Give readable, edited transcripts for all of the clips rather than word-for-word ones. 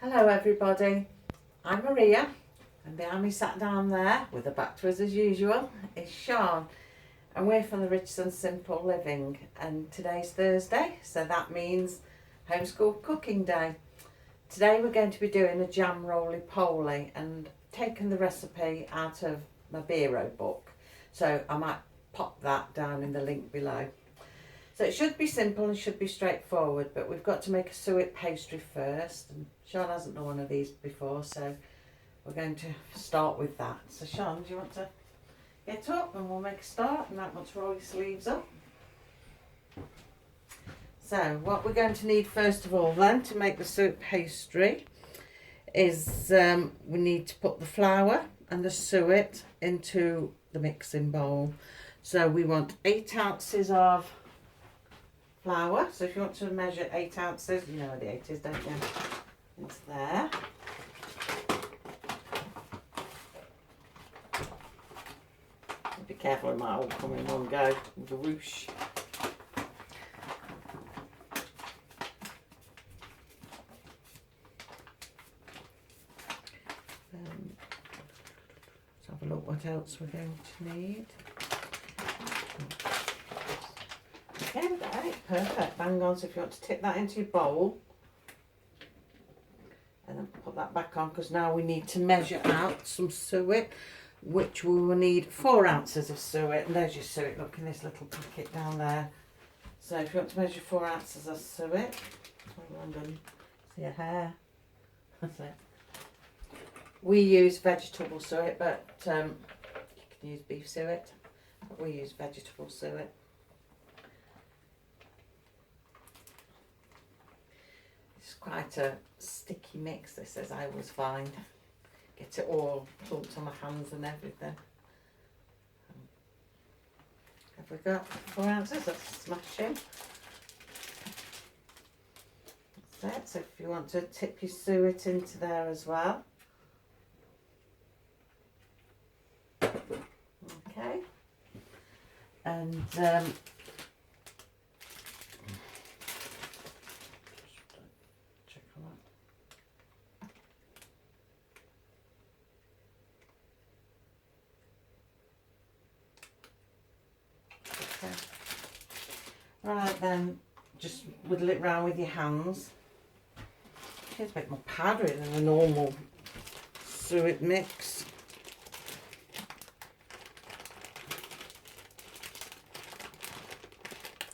Hello everybody, I'm Maria and behind me sat down there with her back to us as usual is Sian, and we're from the Rich and Simple Living, and today's Thursday, so that means homeschool cooking day. Today we're going to be doing a Jam Roly Poly and taking the recipe out of my Bureau book, so I might pop that down in the link below. So it should be simple and should be straightforward, but we've got to make a suet pastry first, and Sian hasn't done one of these before, so we're going to start with that. So Sian, do you want to get up and we'll make a start, and that wants roll your sleeves up. So what we're going to need first of all then to make the suet pastry is we need to put the flour and the suet into the mixing bowl. So we want 8 ounces of flour. So if you want to measure 8 ounces, you know where the 8 is, don't you? It's there. Be careful, it might all come in one go with a whoosh. Let's have a look what else we're going to need. Okay, we've got it. Perfect. Bang on. So if you want to tip that into your bowl and then put that back on, because now we need to measure out some suet, which we will need 4 ounces of suet. And there's your suet. Look in this little packet down there. So if you want to measure 4 ounces of suet, see your hair. That's it. We use vegetable suet, but you can use beef suet. But we use vegetable suet. It's quite a sticky mix, this, as I always find. Get it all clumped on my hands and everything. Have we got 4 ounces? Let's smash in. That's it. So if you want to tip your suet into there as well. Okay. And right then, just whittle it round with your hands. It's a bit more powdery than a normal suet mix.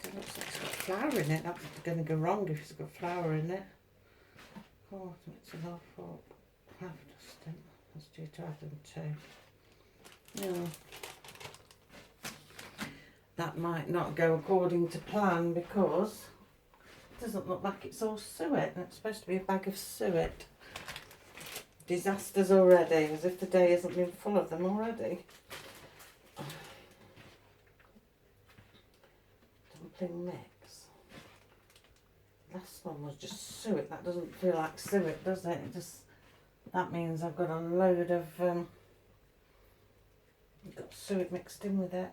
It looks like it's got flour in it. That's going to go wrong if it's got flour in it. Oh, it's an awful flour dusting. That's due to add them too. Yeah. That might not go according to plan because it doesn't look like it's all suet, and it's supposed to be a bag of suet. Disasters already, as if the day hasn't been full of them already. Dumpling mix. Last one was just suet. That doesn't feel like suet, does it? That means I've got a load of got suet mixed in with it.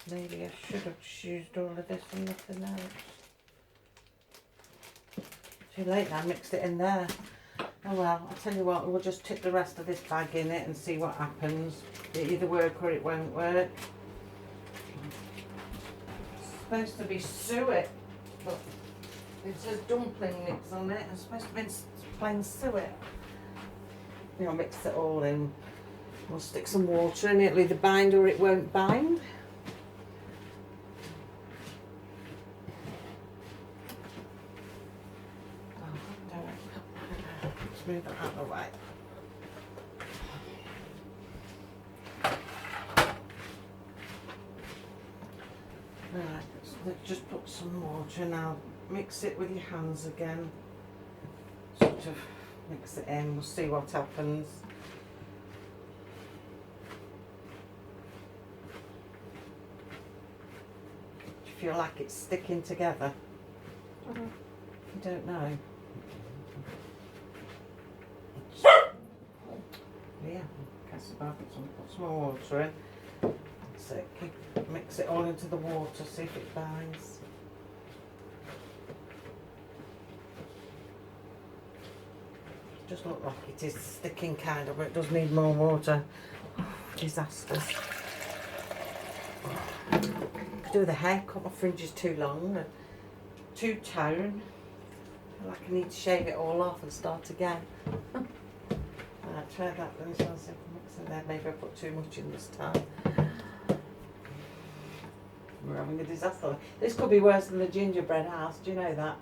Maybe I should have used all of this and nothing else. Too late now, I mixed it in there. Oh well, I'll tell you what, we'll just tip the rest of this bag in it and see what happens. It'll either work or it won't work. It's supposed to be suet, but it says dumpling mix on it. It's supposed to be plain suet. You know, mix it all in. We'll stick some water in it. It'll either bind or it won't bind. Move that out of the way. Right, let's just put some water in. Now mix it with your hands again. Sort of mix it in. We'll see what happens. Do you feel like it's sticking together? You don't know. Yeah, put some more water in. That's it. Mix it all into the water, see if it binds. Just look like it is sticking kind of, but it does need more water. Disasters. Could do the haircut, my fringe is too long and too tone. I feel like I need to shave it all off and start again. Right, try that then, so I'll see if I mix in there. Maybe I put too much in this time. We're having a disaster. This could be worse than the gingerbread house, do you know that?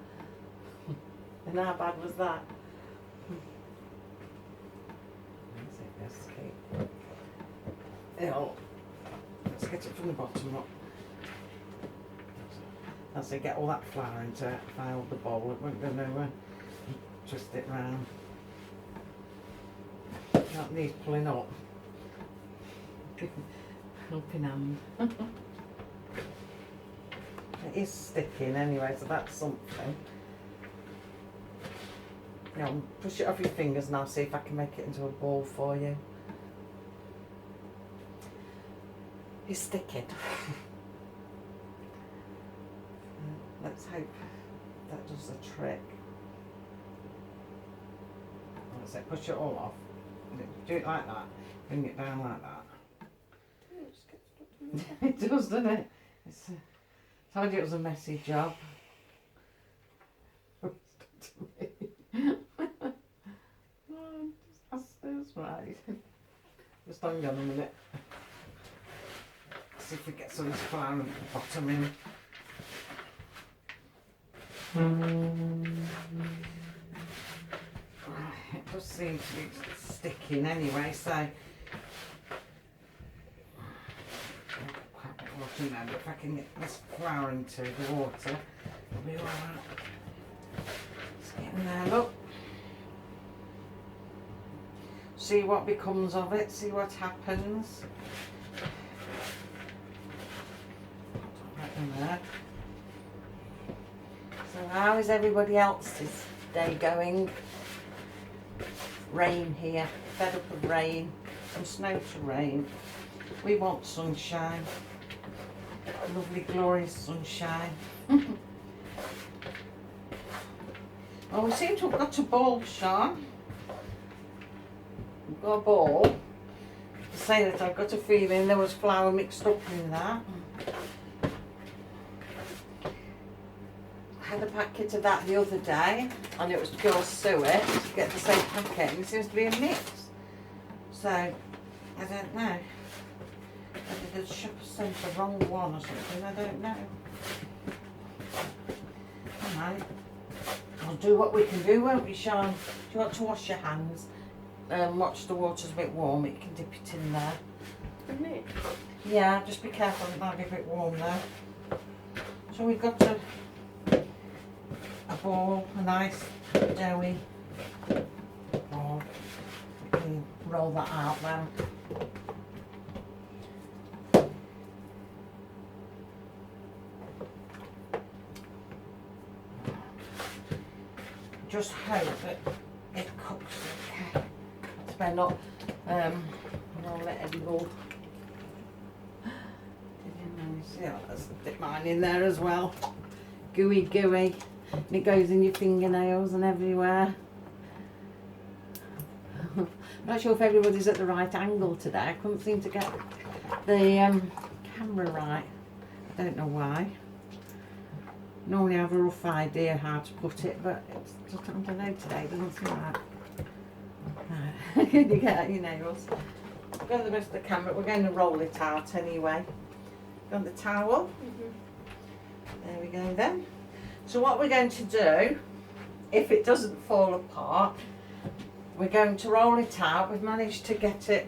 And how bad was that? Let's get it from the bottom up. As I get all that flour into it, if I hold the bowl, it won't go nowhere. Twist it round. That needs pulling up. Helping hand. It is sticking anyway, so that's something. Now, push it off your fingers and I'll see if I can make it into a ball for you. It's sticking. Let's hope that does the trick. Let's say push it all off. Do it like that. Bring it down like that. It does, doesn't it? It's I told you it was a messy job. Disasters, right. Just hang on a minute. See if we get some of this flour at the bottom in. It does seem to be sticking anyway, so water now, but if I can get this flour into the water, it'll be alright. It's getting there, look. See what becomes of it, see what happens. Right in there. So how is everybody else's day going? Rain here, fed up of rain, some snow to rain. We want sunshine, lovely glorious sunshine. Well, we seem to have got a ball, Sian. We've got a ball. To say that I've got a feeling there was flour mixed up in that. I had a packet of that the other day and it was pure suet to get the same packet and it seems to be a mix. So, I don't know. Whether the shop sent the wrong one or something, I don't know. Alright. We'll do what we can do, won't we, Sian? Do you want to wash your hands? Watch the water's a bit warm, you can dip it in there. For me? Yeah, just be careful, it might be a bit warm there. So we've got a ball, a nice doughy ball. We can roll that out then. Just hope that it cooks okay. That's better not roll it anymore. See, let's dip mine in there as well. Gooey, gooey. And it goes in your fingernails and everywhere. I'm not sure if everybody's at the right angle today. I couldn't seem to get the camera right. I don't know why. Normally I have a rough idea how to put it, but it's just, I don't know today, it doesn't seem right. You get out your nails. We've got the rest of the camera, we're going to roll it out anyway. Got the towel. There we go then. So what we're going to do, if it doesn't fall apart, we're going to roll it out. We've managed to get it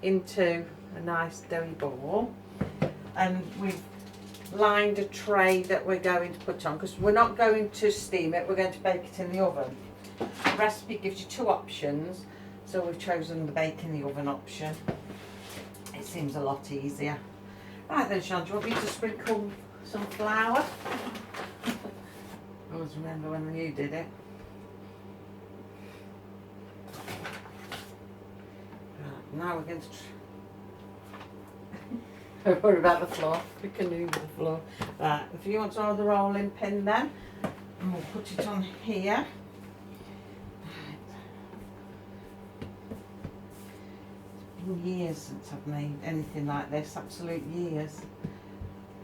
into a nice doughy ball, and we've lined a tray that we're going to put on, because we're not going to steam it, we're going to bake it in the oven. The recipe gives you two options, so we've chosen the bake in the oven option. It seems a lot easier. Right then, Sian, do you want me to sprinkle some flour? I always remember when you did it. Right, now we're going to don't worry about the floor, we can move the floor. Right, if you want to hold the rolling pin then, and we'll put it on here. Right. been years since I've made anything like this, absolute years.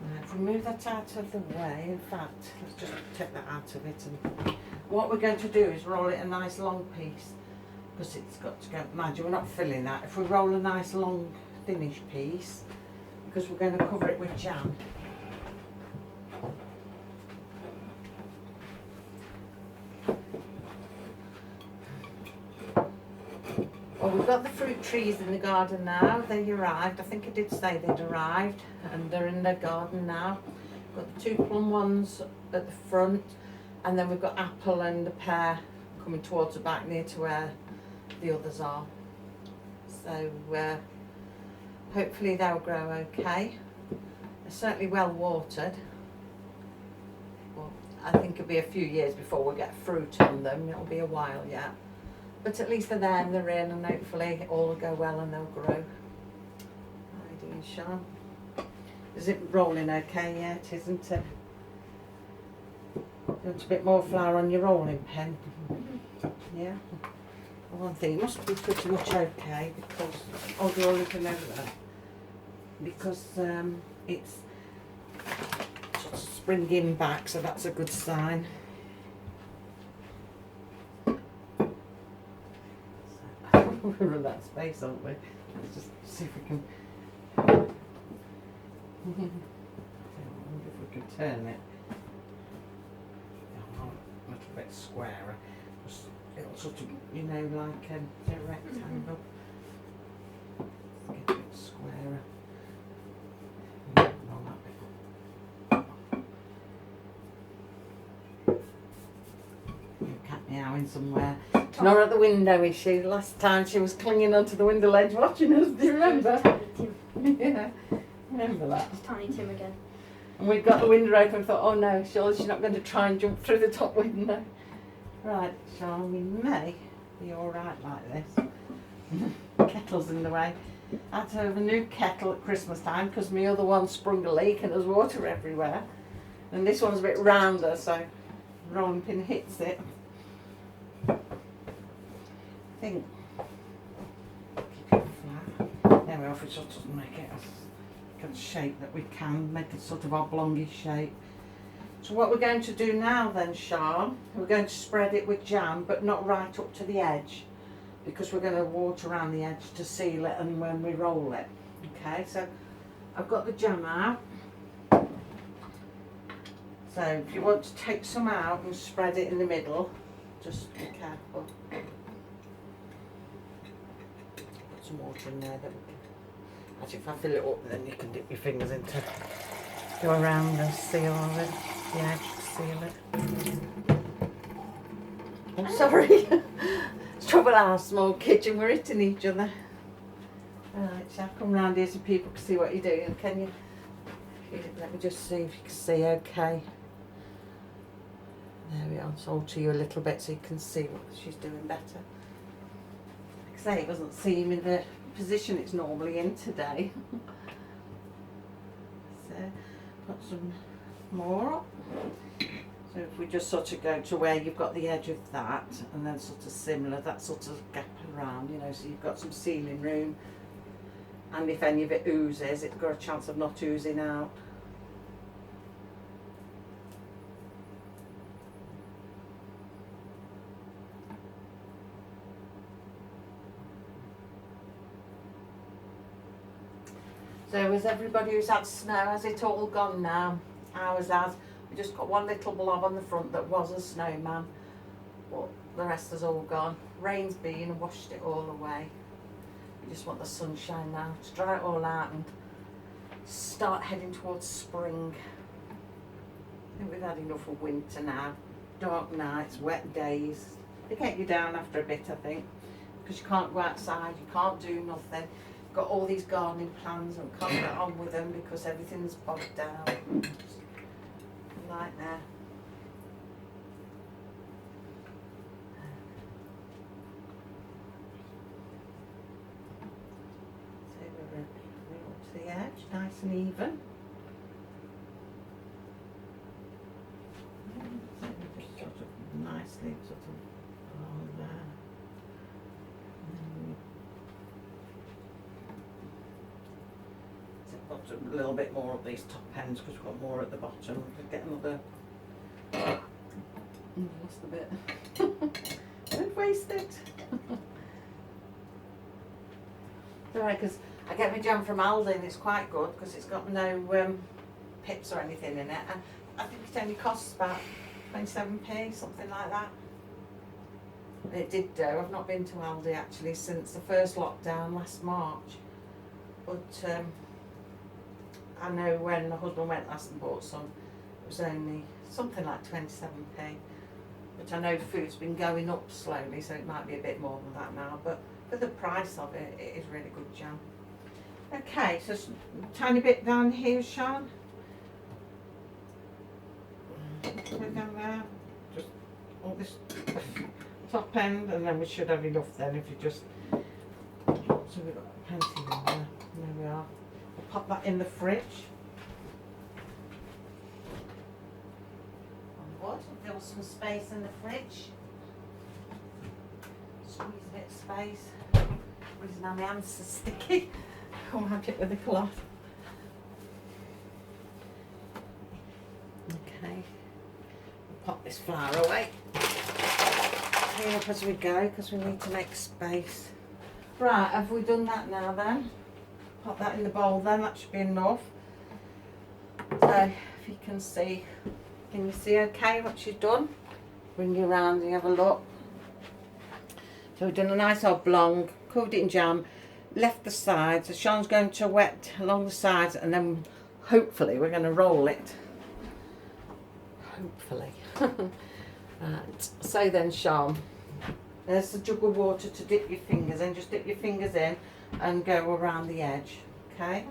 Right, if we move that out of the way, in fact, let's just take that out of it. And what we're going to do is roll it a nice long piece, because it's got to go, mind you, we're not filling that. If we roll a nice long thinnish piece, because we're going to cover it with jam. Well, we've got the fruit trees in the garden now. They arrived. I think I did say they'd arrived, and they're in the garden now. We've got the 2 plum ones at the front, and then we've got apple and a pear coming towards the back near to where the others are. So hopefully they'll grow okay. They're certainly well watered. Well, I think it'll be a few years before we get fruit on them. It'll be a while yet. But at least they're there and they're in, and hopefully all will go well and they'll grow. How are you doing, Sian? Is it rolling okay yet, isn't it? You want a bit more flour on your rolling pin? Yeah? Well, one thing, it must be pretty much okay, because I'll draw a little over there. Because it's sort of springing back, so that's a good sign. We're run out of space, aren't we? Let's just see if we can. I wonder if we can turn it a little bit squarer. It'll sort of, you know, like a rectangle. Get a bit squarer. Cat meowing somewhere. She's not at the window, is she? Last time she was clinging onto the window ledge watching us, do you remember? Yeah, remember that? It's Tiny Tim again. And we've got the window open and thought, oh no, surely she's not going to try and jump through the top window. Right, Sian, we may be alright like this. Kettle's in the way. I had to have a new kettle at Christmas time because my other one sprung a leak and there's water everywhere. And this one's a bit rounder, so rolling pin hits it. I think keep it flat. There we are, if we sort of make it a good shape that we can, make it sort of oblongish shape. So what we're going to do now then, Sian, we're going to spread it with jam, but not right up to the edge, because we're going to water around the edge to seal it and when we roll it. Okay, so I've got the jam out. So if you want to take some out and spread it in the middle, just be careful. Put some water in there that we can. Actually, if I fill it up, then you can dip your fingers into, go around and seal it, the edge to seal it. I'm sorry. It's trouble our small kitchen, we're hitting each other. Right, shall I come round here so people can see what you're doing? Can you? Let me just see if you can see okay. There we are, I'll alter you a little bit so you can see what she's doing better. Like I say, it doesn't seem in the position it's normally in today. So, put some more up. So if we just sort of go to where you've got the edge of that, and then sort of similar, that sort of gap around, you know, so you've got some sealing room. And if any of it oozes, it's got a chance of not oozing out. So has everybody who's had snow, has it all gone now? Ours has. We just got one little blob on the front that was a snowman, but the rest has all gone. Rain's been and washed it all away. We just want the sunshine now to dry it all out and start heading towards spring. I think we've had enough of winter now. Dark nights, wet days. They get you down after a bit, I think, because you can't go outside, you can't do nothing. Got all these gardening plans and can't get on with them because everything's bogged down. Nightmare. So we're up to the edge, nice and even. So we just sort of nicely sort of along there. got a little bit more of these top ends because we've got more at the bottom. We'll get another. Lost a bit. Don't waste it. Right, because I get my jam from Aldi and it's quite good because it's got no pips or anything in it, and I think it only costs about 27p, something like that. It did do. I've not been to Aldi actually since the first lockdown last March, but I know when my husband went last and bought some, it was only something like 27p. But I know food's been going up slowly, so it might be a bit more than that now, but for the price of it, it is really good jam. Okay, so a tiny bit down here, Sian. Put it down there. Just all this top end, and then we should have enough then if you just. So we've got plenty in there. There we are. I'll pop that in the fridge. What? Fill some space in the fridge. Squeeze a bit of space. Reason now my hands are sticky. I'll wipe it with a cloth. Okay. Pop this flour away. Clean up as we go because we need to make space. Right, have we done that now then? Pop that in the bowl then, that should be enough. So if you can see okay what she's done? Bring you around and have a look. So we've done a nice oblong, covered it in jam, left the sides. So Sian's going to wet along the sides and then hopefully we're going to roll it. Hopefully. Right, so then Sian, there's a jug of water to dip your fingers in. Just dip your fingers in and go around the edge, okay?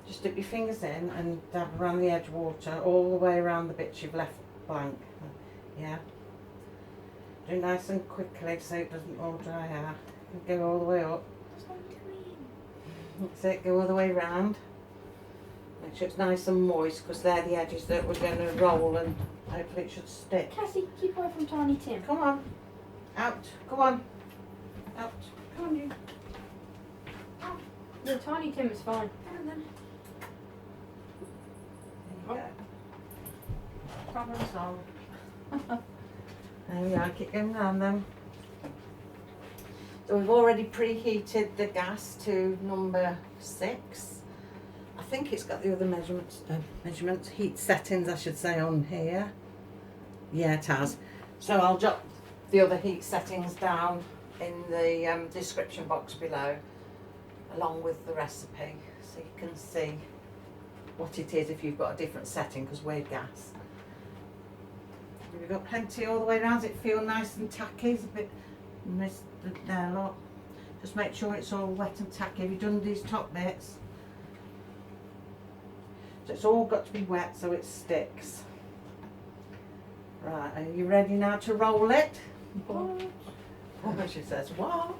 Just dip your fingers in and dab around the edge water all the way around the bits you've left blank. Yeah. Do nice and quickly so it doesn't all dry out. Go all the way up. That's it, go all the way around. Make sure it's nice and moist because they're the edges that we're going to roll and hopefully it should stick. Cassie, keep away from Tiny Tim. Come on. Out. Come on. Out. Come on you. No, Tiny Tim is fine. And then. There you go. Problem solved. There we are, keep going round them. So we've already preheated the gas to number 6. I think it's got the other measurements, heat settings I should say on here. Yeah, it has. So I'll jot the other heat settings down in the description box below, along with the recipe, so you can see what it is if you've got a different setting, because we're gas. We've got plenty all the way around. Does it feel nice and tacky? It's a bit missed there, look. Just make sure it's all wet and tacky. Have you done these top bits? So it's all got to be wet so it sticks. Right, are you ready now to roll it? What? Oh, she says, what?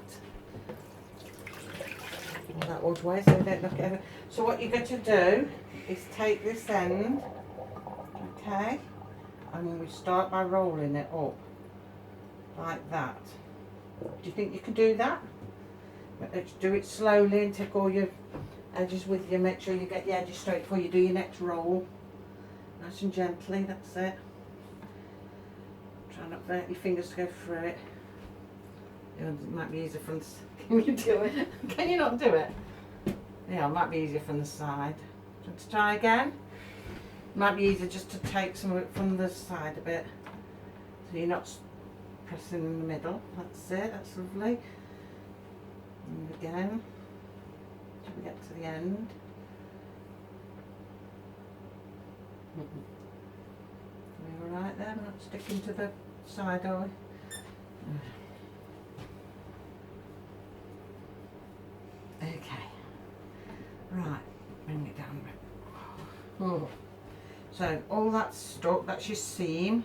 Well, that was way, so we don't look at it. So what you're going to do is take this end, okay, and we start by rolling it up like that. Do you think you can do that? Let's do it slowly and take all your edges with you. Make sure you get your edges straight before you do your next roll. Nice and gently, that's it. Try not to let your fingers to go through it. It might be easier from the side. Can you do it? Can you not do it? Yeah, it might be easier from the side. Do you want to try again? It might be easier just to take some of it from the side a bit. So you're not pressing in the middle. That's it, that's lovely. And again, till we get to the end. Are we alright there? We're not sticking to the side, are we? Okay. Right, bring it down a bit. Oh. So all that's stuck, that's your seam.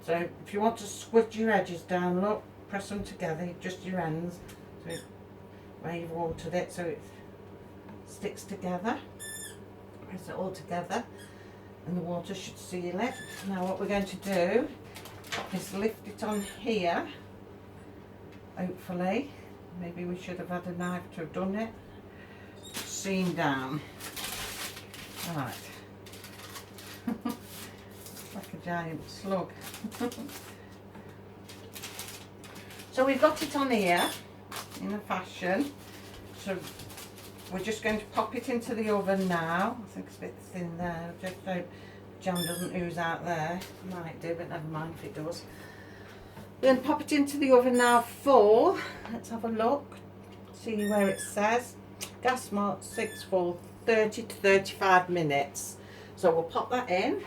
So if you want to squidge your edges down, look, press them together, just your ends, so where you've watered it so it sticks together. Press it all together and the water should seal it. Now what we're going to do is lift it on here, hopefully. Maybe we should have had a knife to have done it. stream down. Right. Like a giant slug. So we've got it on here in a fashion. So we're just going to pop it into the oven now. I think it's a bit thin there. Just hope jam doesn't ooze out there. Might do, but never mind if it does. We're going to pop it into the oven now for, let's have a look, see where it says. Gas mark 6 for 30 to 35 minutes. So we'll pop that in.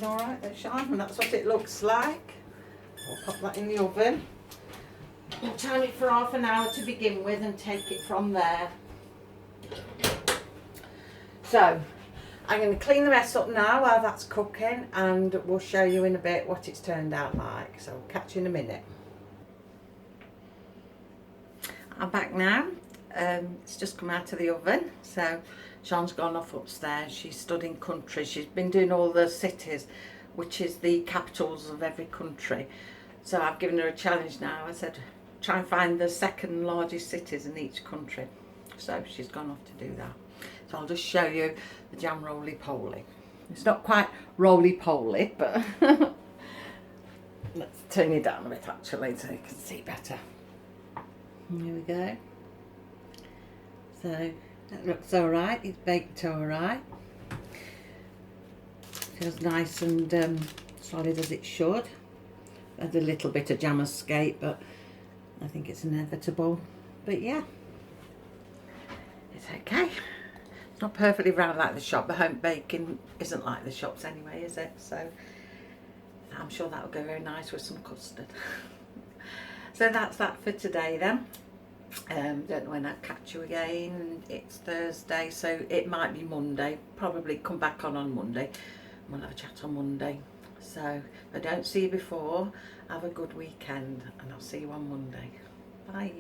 Alright, there, Sian, and that's what it looks like. We'll pop that in the oven. We'll time it for half an hour to begin with and take it from there. So, I'm going to clean the mess up now while that's cooking, and we'll show you in a bit what it's turned out like. So, we'll catch you in a minute. I'm back now. It's just come out of the oven. So, Sian's gone off upstairs. She's studying country. She's been doing all the cities, which is the capitals of every country. So I've given her a challenge now. I said, try and find the second largest cities in each country. So she's gone off to do that. So I'll just show you the Jam Roly Poly. It's not quite roly-poly, but let's turn it down a bit actually so you can see better. Here we go. So that looks alright, it's baked alright. Feels nice and solid as it should. There's a little bit of jam escape, but I think it's inevitable. But yeah, it's okay. It's not perfectly round like the shop. The home baking isn't like the shops anyway, is it? So I'm sure that'll go very nice with some custard. So that's that for today then. Don't know when I'll catch you again. It's Thursday, so it might be Monday. Probably come back on Monday. We'll have a chat on Monday. So if I don't see you before, have a good weekend, and I'll see you on Monday. Bye.